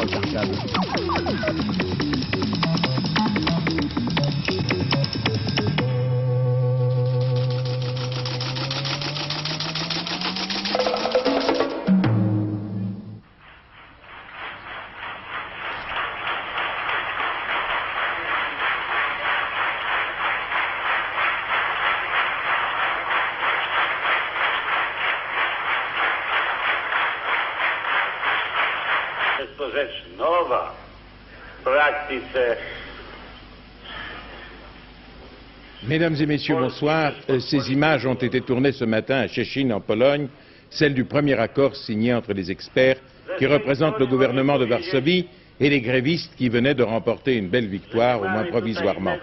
cartable. Mesdames et messieurs, bonsoir. Ces images ont été tournées ce matin à Szczecin, en Pologne, celles du premier accord signé entre les experts qui représentent le gouvernement de Varsovie et les grévistes qui venaient de remporter une belle victoire, au moins provisoirement.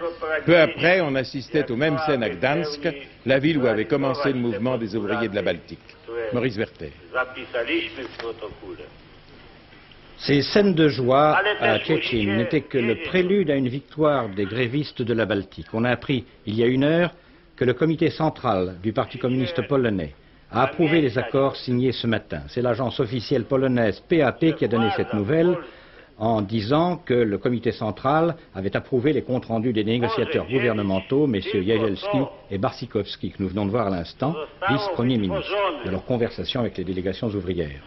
Peu après, on assistait aux mêmes scènes à Gdansk, la ville où avait commencé le mouvement des ouvriers de la Baltique. Maurice Werter. Ces scènes de joie à Szczecin n'étaient que le prélude à une victoire des grévistes de la Baltique. On a appris il y a 1 heure que le comité central du Parti communiste polonais a approuvé les accords signés ce matin. C'est l'agence officielle polonaise PAP qui a donné cette nouvelle en disant que le comité central avait approuvé les comptes rendus des négociateurs gouvernementaux, messieurs Jagielski et Barsikowski, que nous venons de voir à l'instant, vice-premier ministre, de leur conversation avec les délégations ouvrières.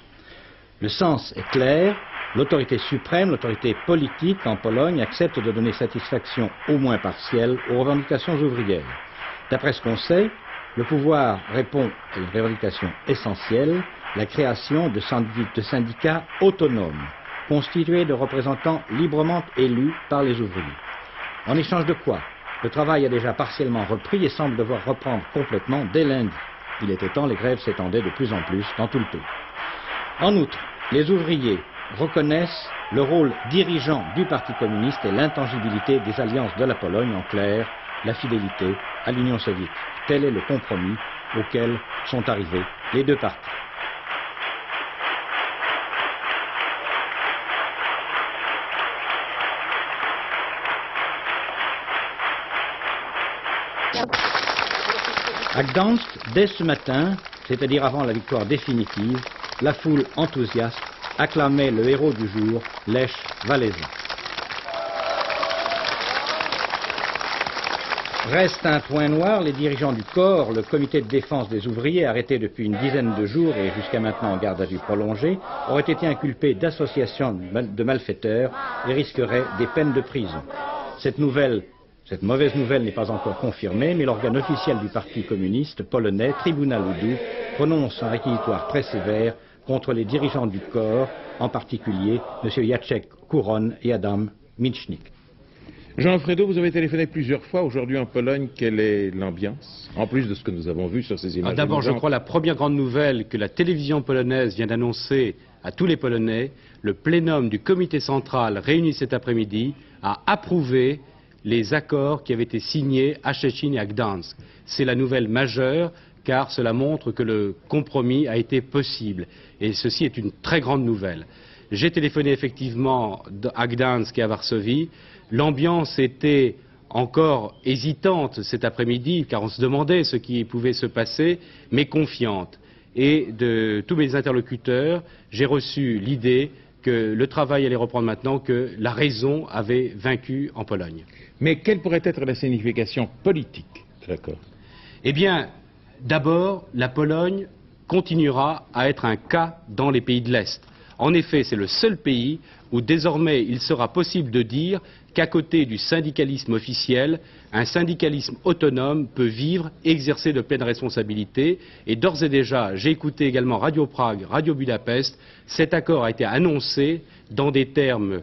Le sens est clair. L'autorité suprême, l'autorité politique en Pologne accepte de donner satisfaction, au moins partielle, aux revendications ouvrières. D'après ce qu'on sait, le pouvoir répond à une revendication essentielle, la création de syndicats autonomes, constitués de représentants librement élus par les ouvriers. En échange de quoi, le travail a déjà partiellement repris et semble devoir reprendre complètement dès lundi. Il était temps, les grèves s'étendaient de plus en plus dans tout le pays. En outre, les ouvriers reconnaissent le rôle dirigeant du Parti communiste et l'intangibilité des alliances de la Pologne, en clair, la fidélité à l'Union soviétique. Tel est le compromis auquel sont arrivés les deux partis. À Gdansk, dès ce matin, c'est-à-dire avant la victoire définitive, la foule enthousiaste acclamait le héros du jour, Lech Walesa. Reste un point noir, les dirigeants du corps, le comité de défense des ouvriers, arrêtés depuis une dizaine de jours et jusqu'à maintenant en garde à vue prolongée, auraient été inculpés d'association de malfaiteurs et risqueraient des peines de prison. Cette mauvaise nouvelle n'est pas encore confirmée, mais l'organe officiel du Parti communiste polonais, Tribunał Ludu, prononce un réquisitoire très sévère contre les dirigeants du corps, en particulier M. Jacek Kuron et Adam Michnik. Jean Fredo, vous avez téléphoné plusieurs fois aujourd'hui en Pologne. Quelle est l'ambiance, en plus de ce que nous avons vu sur ces images? D'abord, je crois la première grande nouvelle que la télévision polonaise vient d'annoncer à tous les Polonais, le plénum du comité central réuni cet après-midi a approuvé les accords qui avaient été signés à Szczecin et à Gdansk. C'est la nouvelle majeure, car cela montre que le compromis a été possible. Et ceci est une très grande nouvelle. J'ai téléphoné effectivement à Gdansk et à Varsovie. L'ambiance était encore hésitante cet après-midi, car on se demandait ce qui pouvait se passer, mais confiante. Et de tous mes interlocuteurs, j'ai reçu l'idée que le travail allait reprendre maintenant, que la raison avait vaincu en Pologne. Mais quelle pourrait être la signification politique de l'accord? Eh bien, d'abord, la Pologne continuera à être un cas dans les pays de l'Est. En effet, c'est le seul pays où désormais il sera possible de dire qu'à côté du syndicalisme officiel, un syndicalisme autonome peut vivre, exercer de pleines responsabilités. Et d'ores et déjà, j'ai écouté également Radio Prague, Radio Budapest, cet accord a été annoncé dans des termes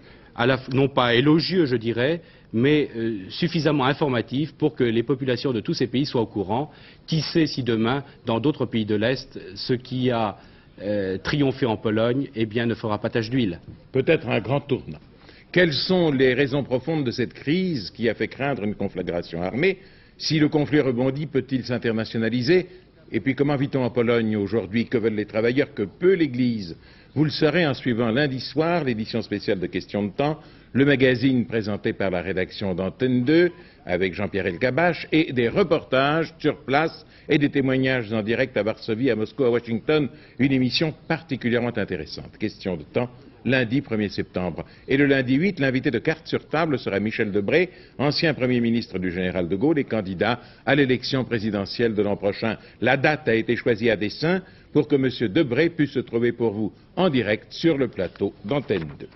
non pas élogieux, je dirais, mais suffisamment informatifs pour que les populations de tous ces pays soient au courant. Qui sait si demain, dans d'autres pays de l'Est, ce qui a triomphé en Pologne, eh bien, ne fera pas tache d'huile. Peut-être un grand tournant. Quelles sont les raisons profondes de cette crise qui a fait craindre une conflagration armée? Si le conflit rebondit, peut-il s'internationaliser? Et puis comment vit-on en Pologne aujourd'hui? Que veulent les travailleurs? Que peut l'Église? Vous le saurez en suivant lundi soir l'édition spéciale de Questions de temps, le magazine présenté par la rédaction d'Antenne 2 avec Jean-Pierre Elkabbach et des reportages sur place et des témoignages en direct à Varsovie, à Moscou, à Washington. Une émission particulièrement intéressante. Questions de temps lundi 1er septembre. Et le lundi 8, l'invité de carte sur table sera Michel Debré, ancien Premier ministre du général de Gaulle et candidat à l'élection présidentielle de l'an prochain. La date a été choisie à dessein pour que M. Debré puisse se trouver pour vous en direct sur le plateau d'Antenne 2.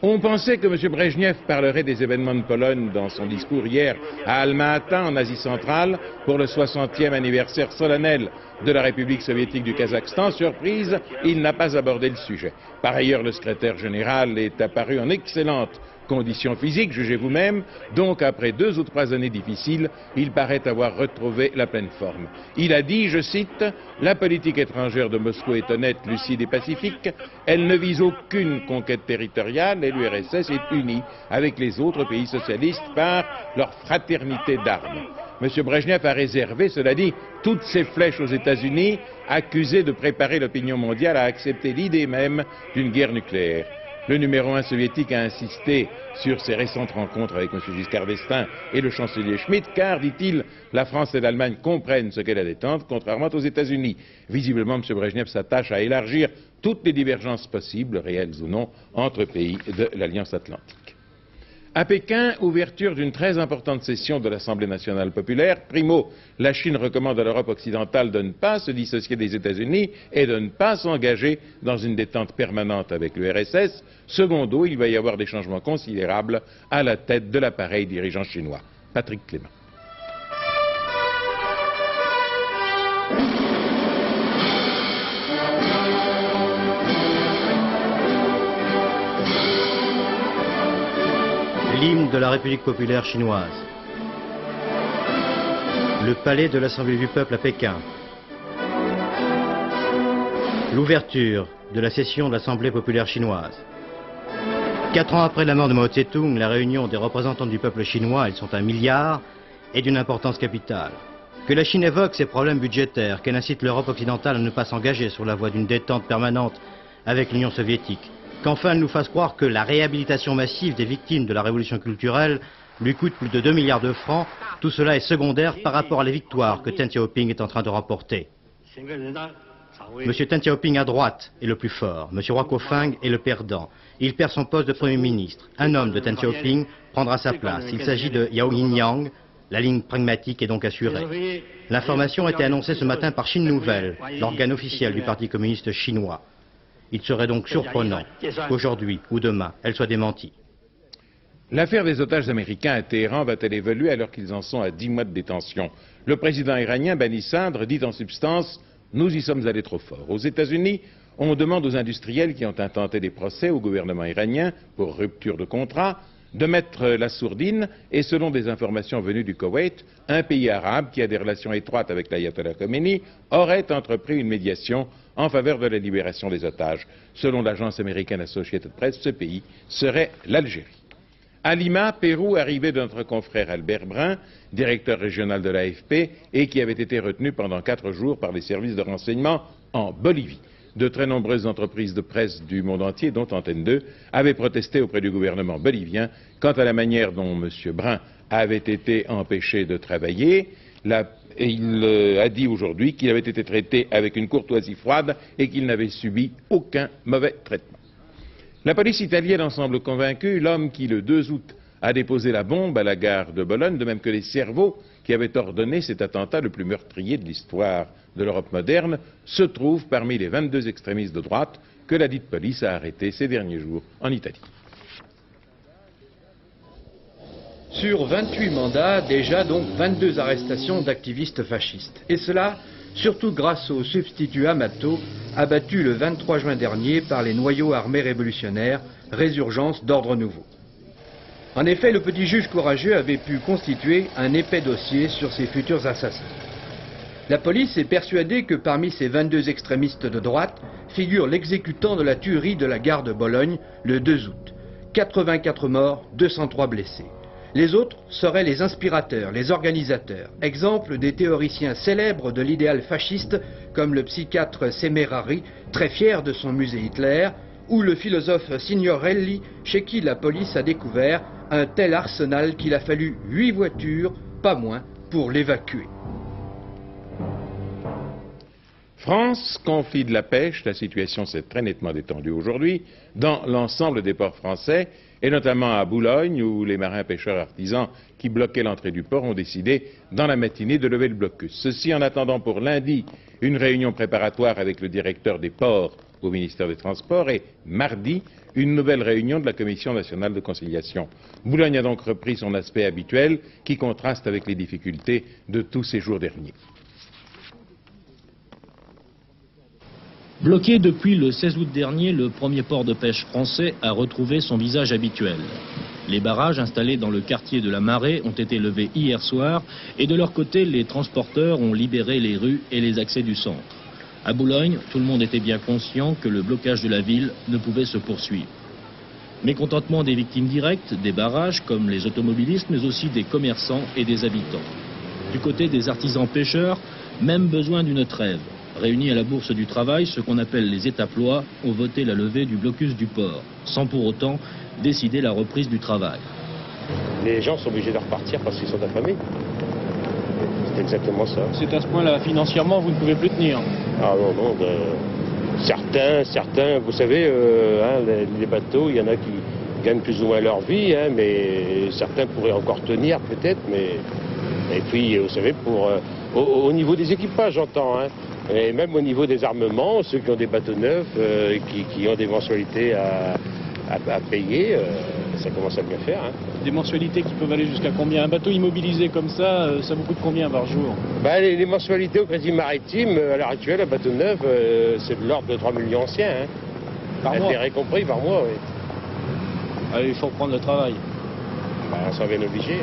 On pensait que M. Brejnev parlerait des événements de Pologne dans son discours hier à Alma-Ata, en Asie centrale, pour le 60e anniversaire solennel de la République soviétique du Kazakhstan. Surprise, il n'a pas abordé le sujet. Par ailleurs, le secrétaire général est apparu en excellente conditions physiques, jugez vous-même, donc après 2 ou 3 années difficiles, il paraît avoir retrouvé la pleine forme. Il a dit, je cite, « La politique étrangère de Moscou est honnête, lucide et pacifique, elle ne vise aucune conquête territoriale et l'URSS est unie avec les autres pays socialistes par leur fraternité d'armes. » M. Brejnev a réservé, cela dit, toutes ses flèches aux États-Unis, accusés de préparer l'opinion mondiale à accepter l'idée même d'une guerre nucléaire. Le numéro 1 soviétique a insisté sur ses récentes rencontres avec M. Giscard d'Estaing et le chancelier Schmitt, car, dit-il, la France et l'Allemagne comprennent ce qu'est la détente, contrairement aux États-Unis. Visiblement, M. Brejnev s'attache à élargir toutes les divergences possibles, réelles ou non, entre pays de l'Alliance Atlantique. À Pékin, ouverture d'une très importante session de l'Assemblée nationale populaire. Primo, la Chine recommande à l'Europe occidentale de ne pas se dissocier des États-Unis et de ne pas s'engager dans une détente permanente avec l'URSS. Secondo, il va y avoir des changements considérables à la tête de l'appareil dirigeant chinois. Patrick Clément. L'hymne de la République populaire chinoise. Le palais de l'Assemblée du peuple à Pékin. L'ouverture de la session de l'Assemblée populaire chinoise. 4 ans après la mort de Mao Tse-tung, la réunion des représentants du peuple chinois, ils sont 1 milliard, est d'une importance capitale. Que la Chine évoque ses problèmes budgétaires, qu'elle incite l'Europe occidentale à ne pas s'engager sur la voie d'une détente permanente avec l'Union soviétique, qu'enfin elle nous fasse croire que la réhabilitation massive des victimes de la révolution culturelle lui coûte plus de 2 milliards de francs, tout cela est secondaire par rapport à les victoires que Deng Xiaoping est en train de remporter. M. Deng Xiaoping à droite est le plus fort, M. Hua Kofeng est le perdant. Il perd son poste de Premier ministre. Un homme de Deng Xiaoping prendra sa place. Il s'agit de Yao Yingyang. La ligne pragmatique est donc assurée. L'information a été annoncée ce matin par Chine Nouvelle, l'organe officiel du Parti communiste chinois. Il serait donc surprenant qu'aujourd'hui ou demain, elle soit démentie. L'affaire des otages américains à Téhéran va-t-elle évoluer alors qu'ils en sont à 10 mois de détention? Le président iranien Bani Sadr dit en substance « Nous y sommes allés trop fort ». Aux États-Unis, on demande aux industriels qui ont intenté des procès au gouvernement iranien pour rupture de contrat de mettre la sourdine et, selon des informations venues du Koweït, un pays arabe qui a des relations étroites avec l'ayatollah Khomeini aurait entrepris une médiation en faveur de la libération des otages. Selon l'agence américaine Associated Press, ce pays serait l'Algérie. À Lima, Pérou, arrivée de notre confrère Albert Brun, directeur régional de l'AFP, et qui avait été retenu pendant 4 jours par les services de renseignement en Bolivie. De très nombreuses entreprises de presse du monde entier, dont Antenne 2, avaient protesté auprès du gouvernement bolivien quant à la manière dont M. Brun avait été empêché de travailler. Et il a dit aujourd'hui qu'il avait été traité avec une courtoisie froide et qu'il n'avait subi aucun mauvais traitement. La police italienne en semble convaincue. L'homme qui, le 2 août, a déposé la bombe à la gare de Bologne, de même que les cerveaux qui avaient ordonné cet attentat le plus meurtrier de l'histoire de l'Europe moderne, se trouve parmi les 22 extrémistes de droite que la dite police a arrêtés ces derniers jours en Italie. Sur 28 mandats, déjà donc 22 arrestations d'activistes fascistes. Et cela, surtout grâce au substitut Amato, abattu le 23 juin dernier par les noyaux armés révolutionnaires, résurgence d'ordre nouveau. En effet, le petit juge courageux avait pu constituer un épais dossier sur ses futurs assassins. La police est persuadée que parmi ces 22 extrémistes de droite figure l'exécutant de la tuerie de la gare de Bologne le 2 août. 84 morts, 203 blessés. Les autres seraient les inspirateurs, les organisateurs, exemple des théoriciens célèbres de l'idéal fasciste comme le psychiatre Semerari, très fier de son musée Hitler, ou le philosophe Signorelli, chez qui la police a découvert un tel arsenal qu'il a fallu 8 voitures, pas moins, pour l'évacuer. France, conflit de la pêche, la situation s'est très nettement détendue aujourd'hui dans l'ensemble des ports français, et notamment à Boulogne, où les marins pêcheurs artisans qui bloquaient l'entrée du port ont décidé, dans la matinée, de lever le blocus. Ceci en attendant pour lundi une réunion préparatoire avec le directeur des ports au ministère des Transports, et mardi, une nouvelle réunion de la Commission nationale de conciliation. Boulogne a donc repris son aspect habituel, qui contraste avec les difficultés de tous ces jours derniers. Bloqué depuis le 16 août dernier, le premier port de pêche français a retrouvé son visage habituel. Les barrages installés dans le quartier de la Marée ont été levés hier soir et de leur côté, les transporteurs ont libéré les rues et les accès du centre. À Boulogne, tout le monde était bien conscient que le blocage de la ville ne pouvait se poursuivre. Mécontentement des victimes directes, des barrages comme les automobilistes, mais aussi des commerçants et des habitants. Du côté des artisans pêcheurs, même besoin d'une trêve. Réunis à la Bourse du Travail, ce qu'on appelle les étaplois ont voté la levée du blocus du port, sans pour autant décider la reprise du travail. Les gens sont obligés de repartir parce qu'ils sont affamés. C'est exactement ça. C'est à ce point-là, financièrement, vous ne pouvez plus tenir. Ah non, non, certains, vous savez, les bateaux, il y en a qui gagnent plus ou moins leur vie, mais certains pourraient encore tenir peut-être, mais... Et puis, vous savez, au niveau des équipages, j'entends, et même au niveau des armements, ceux qui ont des bateaux neufs, qui ont des mensualités à payer, ça commence à bien faire. Des mensualités qui peuvent aller jusqu'à combien? Un bateau immobilisé comme ça vous coûte combien par jour? Les mensualités au Crédit Maritime, à l'heure actuelle, à bateau neuf, c'est de l'ordre de 3 millions anciens. Par mois? Intérêt compris, par mois, oui. Allez, il faut reprendre le travail. On s'en vient obligé.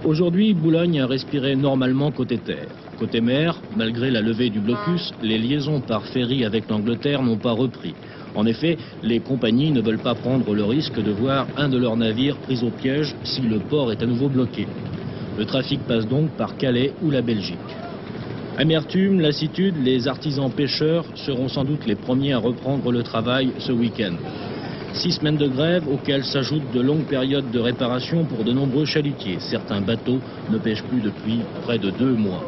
Aujourd'hui, Boulogne a respiré normalement côté terre. Côté mer, malgré la levée du blocus, les liaisons par ferry avec l'Angleterre n'ont pas repris. En effet, les compagnies ne veulent pas prendre le risque de voir un de leurs navires pris au piège si le port est à nouveau bloqué. Le trafic passe donc par Calais ou la Belgique. Amertume, lassitude, les artisans pêcheurs seront sans doute les premiers à reprendre le travail ce week-end. 6 semaines de grève auxquelles s'ajoutent de longues périodes de réparation pour de nombreux chalutiers. Certains bateaux ne pêchent plus depuis près de 2 mois.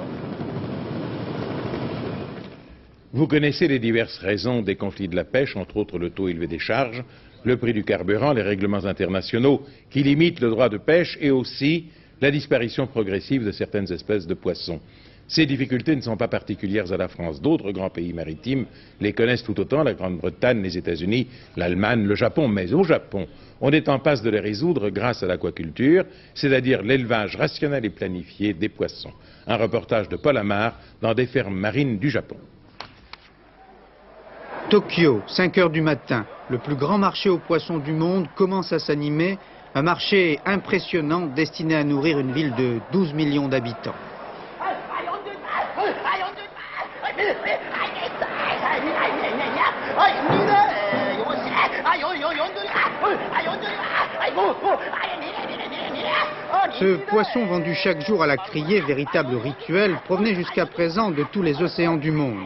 Vous connaissez les diverses raisons des conflits de la pêche, entre autres le taux élevé des charges, le prix du carburant, les règlements internationaux qui limitent le droit de pêche et aussi la disparition progressive de certaines espèces de poissons. Ces difficultés ne sont pas particulières à la France. D'autres grands pays maritimes les connaissent tout autant, la Grande-Bretagne, les États-Unis, l'Allemagne, le Japon. Mais au Japon, on est en passe de les résoudre grâce à l'aquaculture, c'est-à-dire l'élevage rationnel et planifié des poissons. Un reportage de Paul Amar dans des fermes marines du Japon. Tokyo, 5 heures du matin. Le plus grand marché aux poissons du monde commence à s'animer. Un marché impressionnant destiné à nourrir une ville de 12 millions d'habitants. Ce poisson vendu chaque jour à la criée, véritable rituel, provenait jusqu'à présent de tous les océans du monde.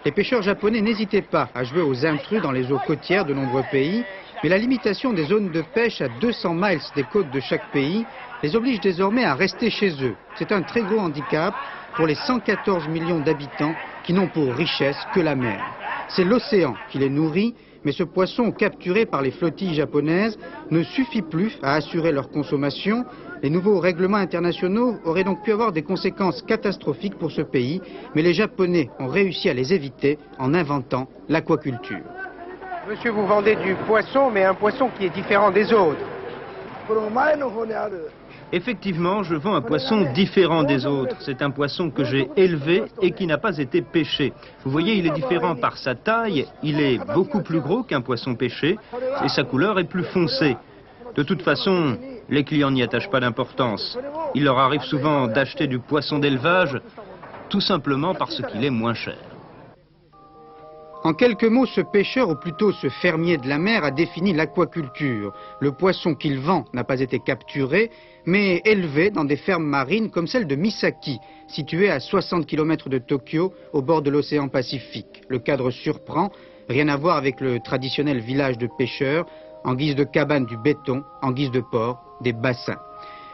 Les pêcheurs japonais n'hésitaient pas à jouer aux intrus dans les eaux côtières de nombreux pays, mais la limitation des zones de pêche à 200 miles des côtes de chaque pays les oblige désormais à rester chez eux. C'est un très gros handicap pour les 114 millions d'habitants qui n'ont pour richesse que la mer. C'est l'océan qui les nourrit, mais ce poisson capturé par les flottilles japonaises ne suffit plus à assurer leur consommation. Les nouveaux règlements internationaux auraient donc pu avoir des conséquences catastrophiques pour ce pays, mais les Japonais ont réussi à les éviter en inventant l'aquaculture. Monsieur, vous vendez du poisson, mais un poisson qui est différent des autres. Effectivement, je vends un poisson différent des autres. C'est un poisson que j'ai élevé et qui n'a pas été pêché. Vous voyez, il est différent par sa taille, il est beaucoup plus gros qu'un poisson pêché et sa couleur est plus foncée. De toute façon, les clients n'y attachent pas d'importance. Il leur arrive souvent d'acheter du poisson d'élevage tout simplement parce qu'il est moins cher. En quelques mots, ce pêcheur, ou plutôt ce fermier de la mer, a défini l'aquaculture. Le poisson qu'il vend n'a pas été capturé, mais élevé dans des fermes marines comme celle de Misaki, située à 60 km de Tokyo, au bord de l'océan Pacifique. Le cadre surprend, rien à voir avec le traditionnel village de pêcheurs, en guise de cabane du béton, en guise de port, des bassins.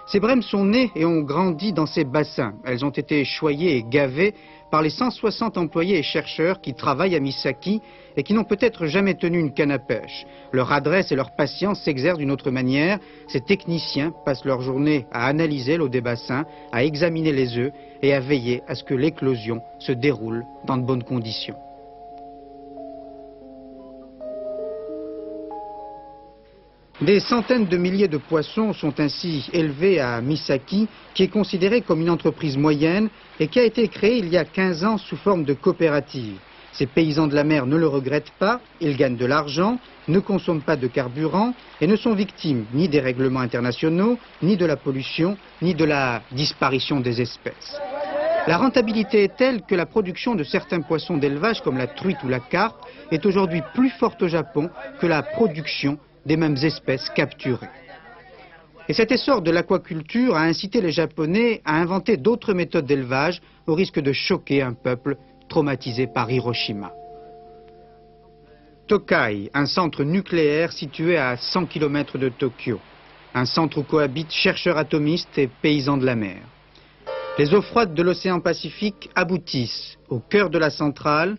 Ces brèmes sont nées et ont grandi dans ces bassins. Elles ont été choyées et gavées par les 160 employés et chercheurs qui travaillent à Misaki et qui n'ont peut-être jamais tenu une canne à pêche. Leur adresse et leur patience s'exercent d'une autre manière. Ces techniciens passent leur journée à analyser l'eau des bassins, à examiner les œufs et à veiller à ce que l'éclosion se déroule dans de bonnes conditions. Des centaines de milliers de poissons sont ainsi élevés à Misaki, qui est considérée comme une entreprise moyenne et qui a été créée il y a 15 ans sous forme de coopérative. Ces paysans de la mer ne le regrettent pas, ils gagnent de l'argent, ne consomment pas de carburant et ne sont victimes ni des règlements internationaux, ni de la pollution, ni de la disparition des espèces. La rentabilité est telle que la production de certains poissons d'élevage comme la truite ou la carpe est aujourd'hui plus forte au Japon que la production des mêmes espèces capturées. Et cet essor de l'aquaculture a incité les Japonais à inventer d'autres méthodes d'élevage au risque de choquer un peuple traumatisé par Hiroshima. Tokai, un centre nucléaire situé à 100 km de Tokyo. Un centre où cohabitent chercheurs atomistes et paysans de la mer. Les eaux froides de l'océan Pacifique aboutissent au cœur de la centrale,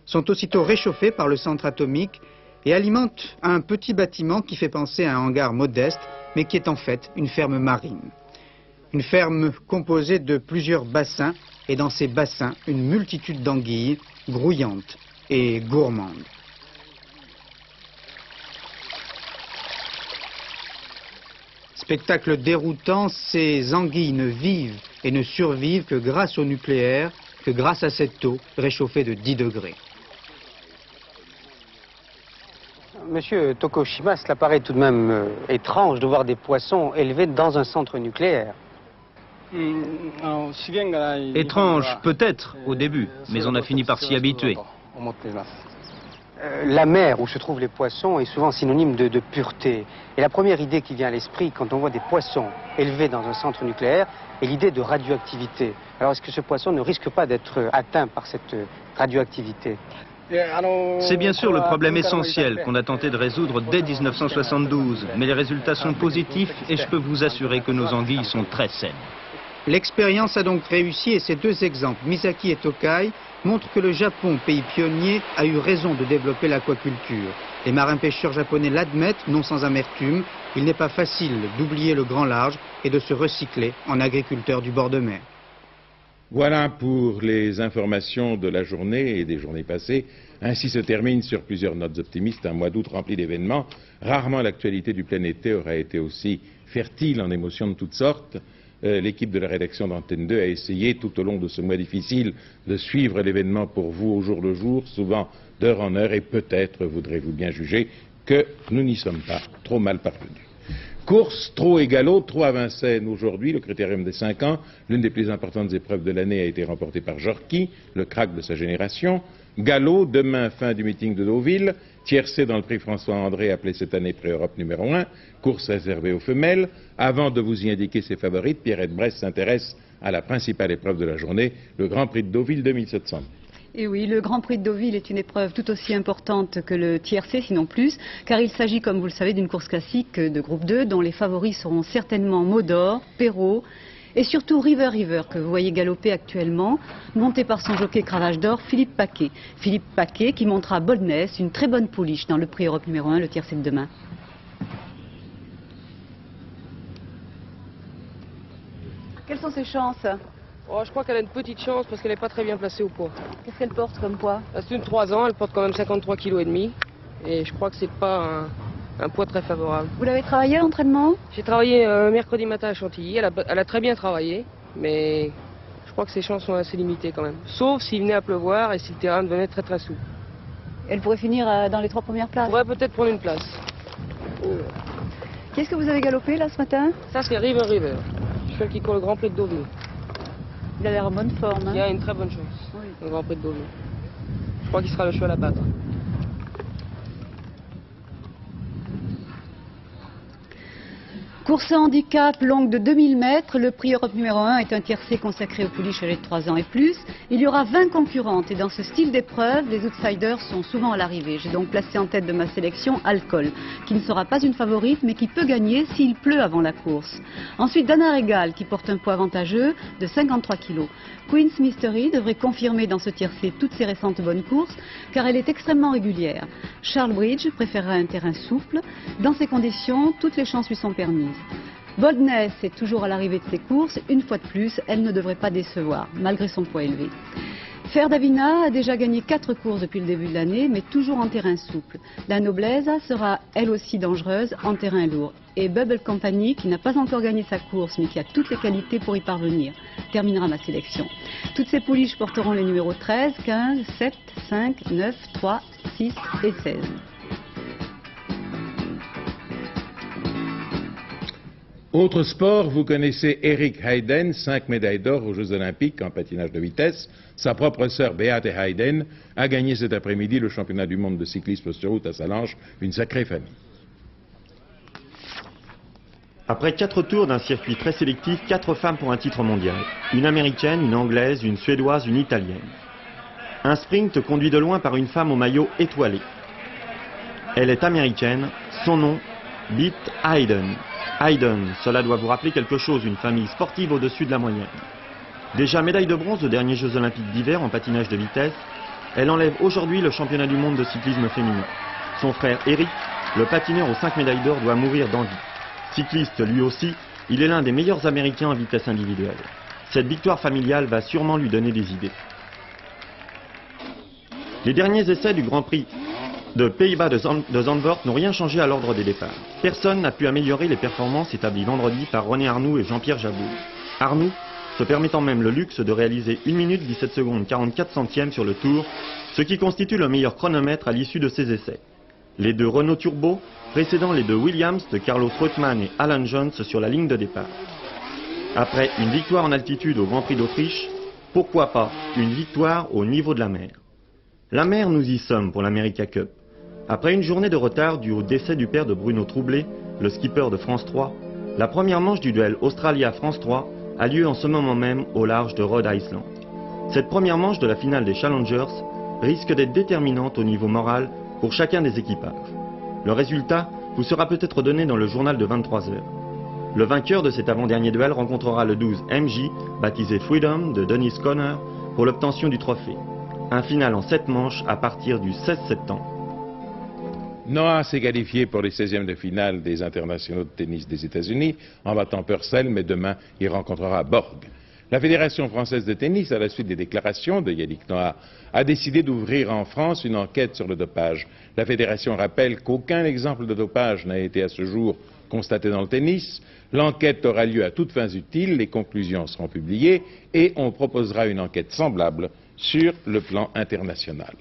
sont aussitôt réchauffées par le centre atomique et alimente un petit bâtiment qui fait penser à un hangar modeste, mais qui est en fait une ferme marine. Une ferme composée de plusieurs bassins, et dans ces bassins, une multitude d'anguilles grouillantes et gourmandes. Spectacle déroutant, ces anguilles ne vivent et ne survivent que grâce au nucléaire, que grâce à cette eau réchauffée de 10 degrés. Monsieur Tokushima, cela paraît tout de même étrange de voir des poissons élevés dans un centre nucléaire. Étrange peut-être au début, mais on a fini par s'y habituer. La mer où se trouvent les poissons est souvent synonyme de pureté. Et la première idée qui vient à l'esprit quand on voit des poissons élevés dans un centre nucléaire est l'idée de radioactivité. Alors est-ce que ce poisson ne risque pas d'être atteint par cette radioactivité ? C'est bien sûr le problème essentiel qu'on a tenté de résoudre dès 1972, mais les résultats sont positifs et je peux vous assurer que nos anguilles sont très saines. L'expérience a donc réussi et ces deux exemples, Misaki et Tokai, montrent que le Japon, pays pionnier, a eu raison de développer l'aquaculture. Les marins-pêcheurs japonais l'admettent, non sans amertume, il n'est pas facile d'oublier le grand large et de se recycler en agriculteur du bord de mer. Voilà pour les informations de la journée et des journées passées. Ainsi se termine sur plusieurs notes optimistes un mois d'août rempli d'événements. Rarement l'actualité du plein été aura été aussi fertile en émotions de toutes sortes. L'équipe de la rédaction d'Antenne 2 a essayé tout au long de ce mois difficile de suivre l'événement pour vous au jour le jour, souvent d'heure en heure, et peut-être voudrez-vous bien juger que nous n'y sommes pas trop mal parvenus. Course, trot et galop, trot à Vincennes aujourd'hui, le critérium des 5 ans, l'une des plus importantes épreuves de l'année a été remportée par Jorki, le crack de sa génération. Galop, demain fin du meeting de Deauville, tiercé dans le prix François-André appelé cette année Prix Europe numéro 1, course réservée aux femelles. Avant de vous y indiquer ses favorites, Pierrette Bresse s'intéresse à la principale épreuve de la journée, le Grand Prix de Deauville 2700. Et oui, le Grand Prix de Deauville est une épreuve tout aussi importante que le tiercé, sinon plus, car il s'agit, comme vous le savez, d'une course classique de groupe 2, dont les favoris seront certainement Modor, Perrault, et surtout River, que vous voyez galoper actuellement, monté par son jockey Cravache d'Or, Philippe Paquet. Philippe Paquet qui montera Boldness, une très bonne pouliche dans le Prix Europe numéro 1, le tiercé de demain. Quelles sont ses chances ? Oh, je crois qu'elle a une petite chance parce qu'elle n'est pas très bien placée au poids. Qu'est-ce qu'elle porte comme poids? C'est une 3 ans, elle porte quand même 53,5 kg et je crois que c'est pas un poids très favorable. Vous l'avez travaillé à l'entraînement? J'ai travaillé mercredi matin à Chantilly, elle a très bien travaillé, mais je crois que ses chances sont assez limitées quand même. Sauf s'il venait à pleuvoir et si le terrain devenait très très souple. Elle pourrait finir dans les 3 premières places? On pourrait peut-être prendre une place. Qu'est-ce que vous avez galopé là ce matin? Ça c'est River. Je suis qui court le Grand Prix de Deauville. Il a l'air en bonne forme. Hein? Il a une très bonne chance, oui. Le Grand Prix de Deauville. Je crois qu'il sera le cheval à battre. Course à handicap longue de 2000 mètres, le prix Europe numéro 1 est un tiercé consacré aux pouliches âgées de 3 ans et plus. Il y aura 20 concurrentes et dans ce style d'épreuve, les outsiders sont souvent à l'arrivée. J'ai donc placé en tête de ma sélection Alcool, qui ne sera pas une favorite mais qui peut gagner s'il pleut avant la course. Ensuite Dana Regal qui porte un poids avantageux de 53 kg. Queen's Mystery devrait confirmer dans ce tiercé toutes ses récentes bonnes courses car elle est extrêmement régulière. Charles Bridge préférera un terrain souple. Dans ces conditions, toutes les chances lui sont permises. Boldness est toujours à l'arrivée de ses courses. Une fois de plus, elle ne devrait pas décevoir, malgré son poids élevé. Fer Davina a déjà gagné 4 courses depuis le début de l'année, mais toujours en terrain souple. La Nobleza sera elle aussi dangereuse en terrain lourd. Et Bubble Company, qui n'a pas encore gagné sa course, mais qui a toutes les qualités pour y parvenir, terminera ma sélection. Toutes ces pouliches porteront les numéros 13, 15, 7, 5, 9, 3, 6 et 16. Autre sport, vous connaissez Eric Heiden, 5 médailles d'or aux Jeux Olympiques en patinage de vitesse. Sa propre sœur Beate Heiden a gagné cet après-midi le championnat du monde de cyclisme sur route à Salanches, une sacrée famille. Après 4 tours d'un circuit très sélectif, 4 femmes pour un titre mondial. Une américaine, une anglaise, une suédoise, une italienne. Un sprint conduit de loin par une femme au maillot étoilé. Elle est américaine, son nom, Beate Heiden. Heiden, cela doit vous rappeler quelque chose, une famille sportive au-dessus de la moyenne. Déjà médaille de bronze aux derniers Jeux Olympiques d'hiver en patinage de vitesse, elle enlève aujourd'hui le championnat du monde de cyclisme féminin. Son frère Eric, le patineur aux 5 médailles d'or, doit mourir d'envie. Cycliste lui aussi, il est l'un des meilleurs Américains en vitesse individuelle. Cette victoire familiale va sûrement lui donner des idées. Les derniers essais du Grand Prix de Pays-Bas de Zandvoort n'ont rien changé à l'ordre des départs. Personne n'a pu améliorer les performances établies vendredi par René Arnoux et Jean-Pierre Jabouille. Arnoux se permettant même le luxe de réaliser 1 minute 17 secondes 44 centièmes sur le tour, ce qui constitue le meilleur chronomètre à l'issue de ces essais. Les 2 Renault Turbo précédant les 2 Williams de Carlos Reutemann et Alan Jones sur la ligne de départ. Après une victoire en altitude au Grand Prix d'Autriche, pourquoi pas une victoire au niveau de la mer? La mer, nous y sommes pour l'America Cup. Après une journée de retard due au décès du père de Bruno Troublé, le skipper de France 3, la première manche du duel Australia-France 3 a lieu en ce moment même au large de Rhode Island. Cette première manche de la finale des Challengers risque d'être déterminante au niveau moral pour chacun des équipages. Le résultat vous sera peut-être donné dans le journal de 23 h. Le vainqueur de cet avant-dernier duel rencontrera le 12 MJ, baptisé Freedom, de Dennis Conner, pour l'obtention du trophée. Un final en 7 manches à partir du 16 septembre. Noah s'est qualifié pour les 16e de finale des internationaux de tennis des États-Unis en battant Purcell, mais demain il rencontrera Borg. La Fédération française de tennis, à la suite des déclarations de Yannick Noah, a décidé d'ouvrir en France une enquête sur le dopage. La Fédération rappelle qu'aucun exemple de dopage n'a été à ce jour constaté dans le tennis. L'enquête aura lieu à toutes fins utiles, les conclusions seront publiées et on proposera une enquête semblable sur le plan international.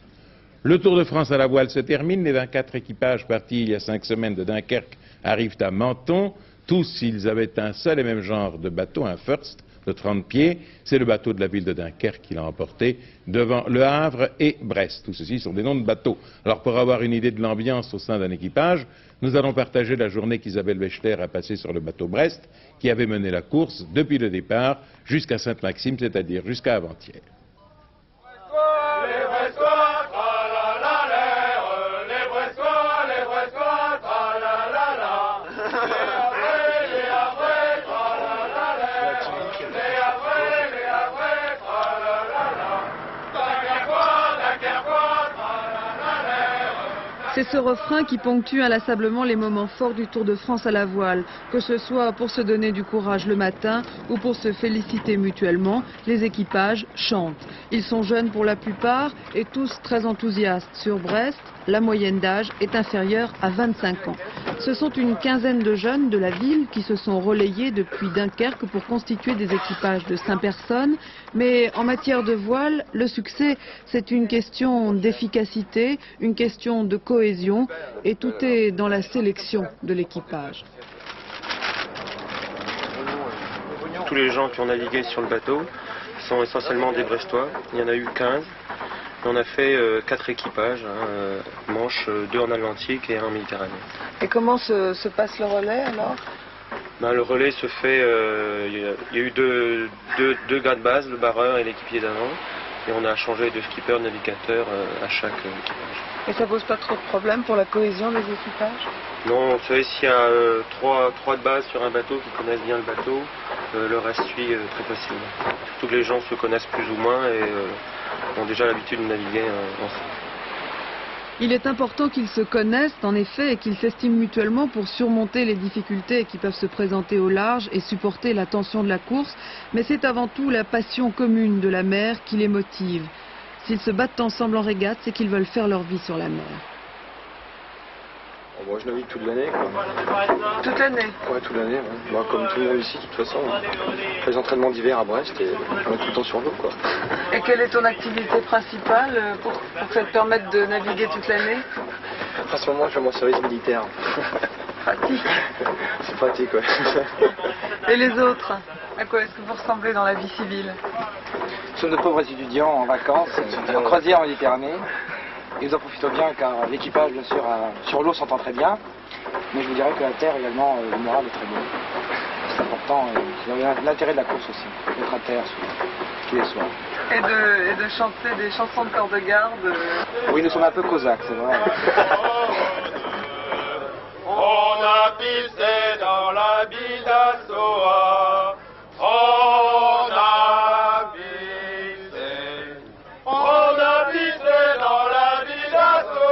Le Tour de France à la voile se termine. Les 24 équipages partis il y a 5 semaines de Dunkerque arrivent à Menton. Tous, ils avaient un seul et même genre de bateau, un First de 30 pieds. C'est le bateau de la ville de Dunkerque qui l'a emporté devant Le Havre et Brest. Tout ceci sont des noms de bateaux. Alors pour avoir une idée de l'ambiance au sein d'un équipage, nous allons partager la journée qu'Isabelle Wechter a passée sur le bateau Brest, qui avait mené la course depuis le départ jusqu'à Sainte-Maxime, c'est-à-dire jusqu'à avant-hier. C'est ce refrain qui ponctue inlassablement les moments forts du Tour de France à la voile. Que ce soit pour se donner du courage le matin ou pour se féliciter mutuellement, les équipages chantent. Ils sont jeunes pour la plupart et tous très enthousiastes. Sur Brest, la moyenne d'âge est inférieure à 25 ans. Ce sont une quinzaine de jeunes de la ville qui se sont relayés depuis Dunkerque pour constituer des équipages de 5 personnes. Mais en matière de voile, le succès, c'est une question d'efficacité, une question de cohésion et tout est dans la sélection de l'équipage. Tous les gens qui ont navigué sur le bateau sont essentiellement des Brestois. Il y en a eu 15. On a fait 4 équipages, Manche, 2 en Atlantique et 1 en Méditerranée. Et comment se passe le relais alors? Le relais se fait, il y a eu deux gars de base, le barreur et l'équipier d'avant, et on a changé de skipper, de navigateur à chaque équipage. Et ça pose pas trop de problèmes pour la cohésion des équipages? Non, vous savez, s'il y a trois de base sur un bateau qui connaissent bien le bateau, le reste suit très facilement. Surtout que les gens se connaissent plus ou moins et ont déjà l'habitude de naviguer ensemble. Il est important qu'ils se connaissent en effet et qu'ils s'estiment mutuellement pour surmonter les difficultés qui peuvent se présenter au large et supporter la tension de la course, mais c'est avant tout la passion commune de la mer qui les motive. S'ils se battent ensemble en régate, c'est qu'ils veulent faire leur vie sur la mer. Moi je navigue toute l'année quoi. Toute l'année? Ouais, toute l'année. Ouais. Moi, comme tout le monde ici de toute façon. Je fais les entraînements d'hiver à Brest et on est tout le temps sur l'eau quoi. Et quelle est ton activité principale pour que ça te permette de naviguer toute l'année? En ce moment je fais mon service militaire. Pratique. C'est pratique ouais. Et les autres? À quoi est-ce que vous ressemblez dans la vie civile? Nous sommes de pauvres étudiants en vacances, en croisière en Méditerranée. Et nous en profitons bien car l'équipage, bien sûr, sur l'eau s'entend très bien. Mais je vous dirais que la terre également, le moral est très bon. C'est important, c'est l'intérêt de la course aussi, d'être à terre tous les soirs. Et de chanter des chansons de corps de garde. Oui, nous sommes un peu cosaques, c'est vrai. On a pissé dans la bille d'Assoa. On a pissé dans la bille d'Assoa.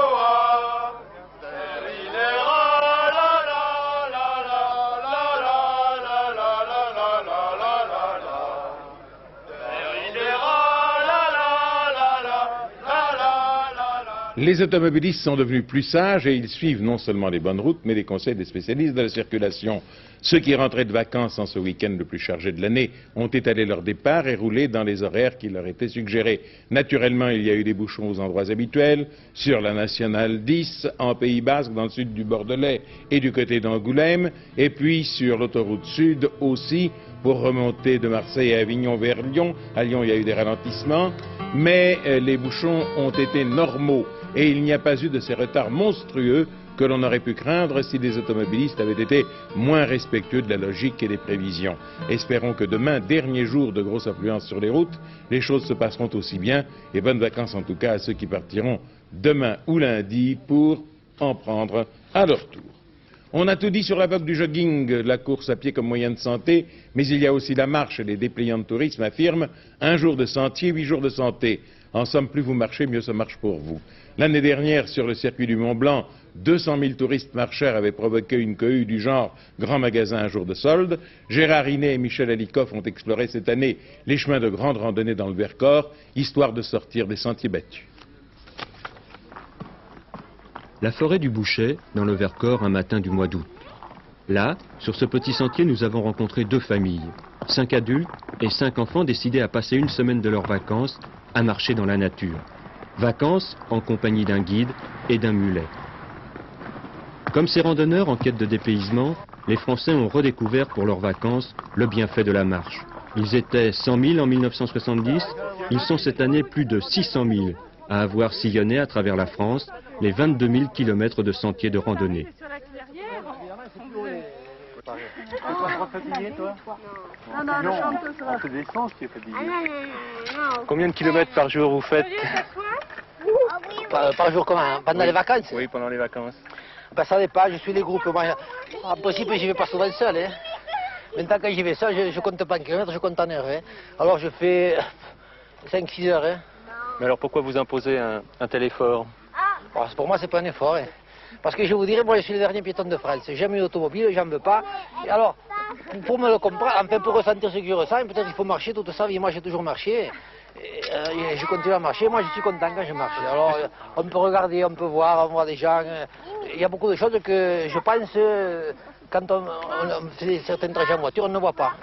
Les automobilistes sont devenus plus sages et ils suivent non seulement les bonnes routes, mais les conseils des spécialistes de la circulation. Ceux qui rentraient de vacances en ce week-end le plus chargé de l'année ont étalé leur départ et roulé dans les horaires qui leur étaient suggérés. Naturellement, il y a eu des bouchons aux endroits habituels, sur la Nationale 10, en Pays Basque, dans le sud du Bordelais et du côté d'Angoulême, et puis sur l'autoroute sud aussi, pour remonter de Marseille à Avignon vers Lyon. À Lyon, il y a eu des ralentissements, mais les bouchons ont été normaux. Et il n'y a pas eu de ces retards monstrueux que l'on aurait pu craindre si les automobilistes avaient été moins respectueux de la logique et des prévisions. Espérons que demain, dernier jour de grosse affluence sur les routes, les choses se passeront aussi bien, et bonnes vacances en tout cas à ceux qui partiront demain ou lundi pour en prendre à leur tour. On a tout dit sur la vogue du jogging, la course à pied comme moyen de santé, mais il y a aussi la marche et les dépliants de tourisme affirment 1 jour de sentier, 8 jours de santé. En somme, plus vous marchez, mieux ça marche pour vous. L'année dernière, sur le circuit du Mont Blanc, 200 000 touristes marcheurs avaient provoqué une cohue du genre grand magasin un jour de solde. Gérard Inet et Michel Alikoff ont exploré cette année les chemins de grande randonnée dans le Vercors, histoire de sortir des sentiers battus. La forêt du Bouchet, dans le Vercors, un matin du mois d'août. Là, sur ce petit sentier, nous avons rencontré 2 familles, 5 adultes et 5 enfants décidés à passer une semaine de leurs vacances à marcher dans la nature. Vacances en compagnie d'un guide et d'un mulet. Comme ces randonneurs en quête de dépaysement, les Français ont redécouvert pour leurs vacances le bienfait de la marche. Ils étaient 100 000 en 1970, ils sont cette année plus de 600 000 à avoir sillonné à travers la France les 22 000 kilomètres de sentiers de randonnée. Combien de kilomètres par jour vous faites? Par jour comment? Pendant les vacances? Oui, pendant les vacances. Ben, ça dépend, je suis les groupes. Moi, en principe, j'y vais pas souvent seul. Hein. Maintenant, quand j'y vais seul, je compte pas en kilomètres, je compte en heures. Hein. Alors, je fais 5-6 heures. Hein. Mais alors, pourquoi vous imposez un tel effort? Pour moi, c'est pas un effort. Hein. Parce que je vous dirais, moi, je suis le dernier piéton de France. J'aime une automobile, j'en veux pas. Et alors, pour me le comprendre, enfin, pour ressentir ce que je ressens, peut-être qu'il faut marcher toute sa vie. Moi, j'ai toujours marché. Et je continue à marcher, moi je suis content quand je marche. Alors on peut regarder, on peut voir, on voit des gens. Il y a beaucoup de choses que je pense, quand on fait certains trajets en voiture, on ne voit pas.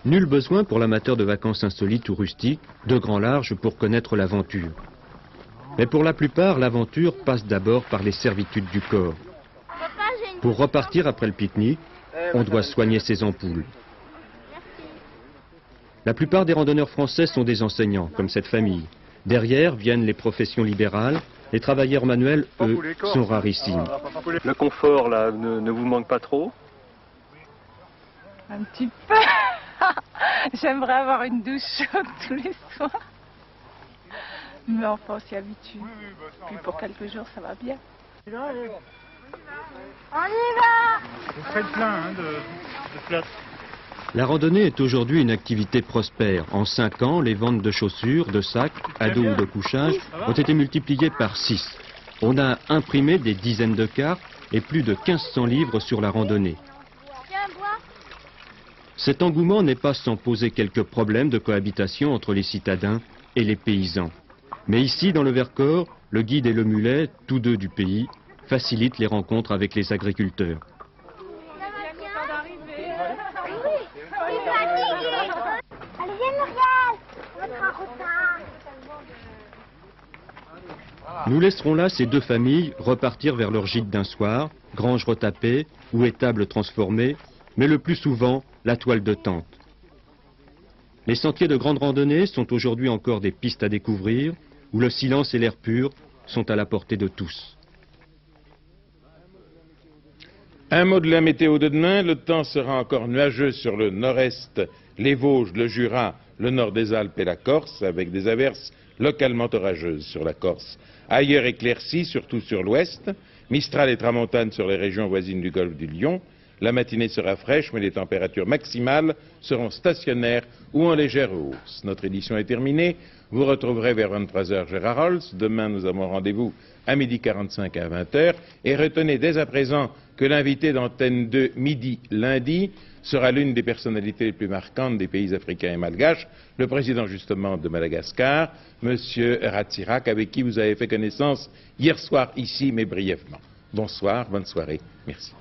Nul besoin pour l'amateur de vacances insolites ou rustiques de grand large pour connaître l'aventure. Mais pour la plupart, l'aventure passe d'abord par les servitudes du corps. Pour repartir après le pique-nique, on doit soigner ses ampoules. La plupart des randonneurs français sont des enseignants, comme cette famille. Derrière viennent les professions libérales. Les travailleurs manuels, eux, sont rarissimes. Le confort, là, ne vous manque pas trop? Un petit peu. J'aimerais avoir une douche chaude tous les soirs. Mais enfin, on s'y habitue. Puis pour quelques jours, ça va bien. On y va! Vous faites plein de flotte. La randonnée est aujourd'hui une activité prospère. En 5 ans, les ventes de chaussures, de sacs, à dos ou de couchage ont été multipliées par 6. On a imprimé des dizaines de cartes et plus de 1500 livres sur la randonnée. Cet engouement n'est pas sans poser quelques problèmes de cohabitation entre les citadins et les paysans. Mais ici, dans le Vercors, le guide et le mulet, tous deux du pays, facilitent les rencontres avec les agriculteurs. Nous laisserons là ces deux familles repartir vers leur gîte d'un soir, grange retapée ou étable transformée, mais le plus souvent la toile de tente. Les sentiers de grande randonnée sont aujourd'hui encore des pistes à découvrir, où le silence et l'air pur sont à la portée de tous. Un mot de la météo de demain. Le temps sera encore nuageux sur le nord-est, les Vosges, le Jura, le nord des Alpes et la Corse, avec des averses localement orageuses sur la Corse. Ailleurs éclaircies, surtout sur l'ouest. Mistral et tramontane sur les régions voisines du golfe du Lion. La matinée sera fraîche, mais les températures maximales seront stationnaires ou en légère hausse. Notre édition est terminée. Vous retrouverez vers 23h Gérard Holtz. Demain, nous avons rendez-vous à 12h45 et à 20h. Et retenez dès à présent que l'invité d'Antenne 2 midi lundi sera l'une des personnalités les plus marquantes des pays africains et malgaches, le président justement de Madagascar, M. Ratsirak, avec qui vous avez fait connaissance hier soir ici, mais brièvement. Bonsoir, bonne soirée, merci.